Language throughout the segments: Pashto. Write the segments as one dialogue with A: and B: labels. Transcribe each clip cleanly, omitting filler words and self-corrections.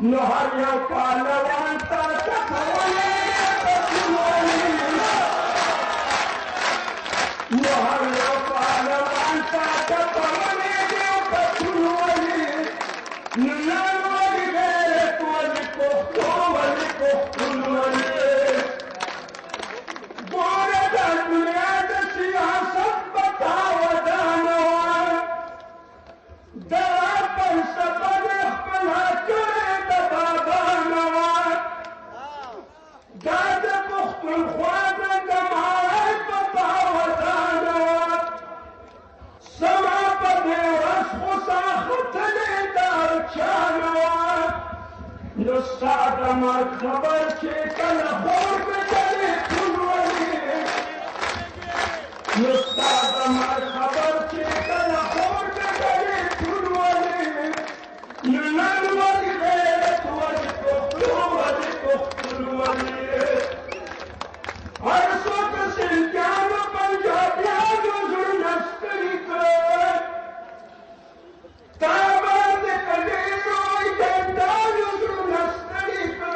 A: No har yo palawan ta chawale pasulwali no har yo palawan ta chawale pasulwali nunawali gere tuwali pasulwali bore da duniya da siyasat batawa danawa da falsafa da khpala نستعد مر خبر چې کله خور په دې ټولولې نستعد مر خبر چې کله خور په دې ټولولې نن ولې غیرت ولې ټولولې هر څوک سلطان پنجابیانو زړه ستړي کړ تا باندې کډې روي ګندانو زړه ستړي کړ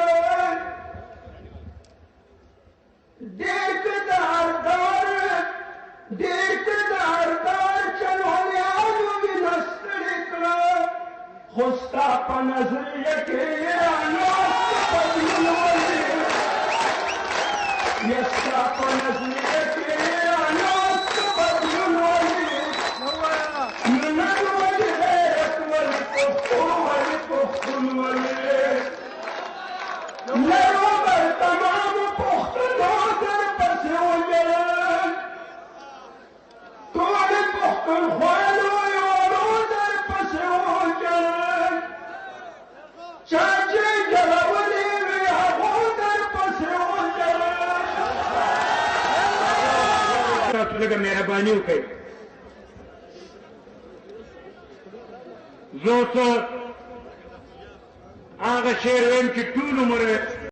A: ډېر کداردار چلولیانو وینه ستړي کړ خو ستا په نظریه کې راناست بدلون ولې ستا په نظریه کې راناست بدلون ولې نن ولې غیرت ولې پښتون ولې لرو بر تمامو پښتنو درپسې وژړل ټول پښتونخوالو یوړو درپسې وژړل چا چې جلولې وې هغو درپسې وژړل تاسو لږه مهرباني وکړئ زه اوس هغه شعر ویم چې ټول عمر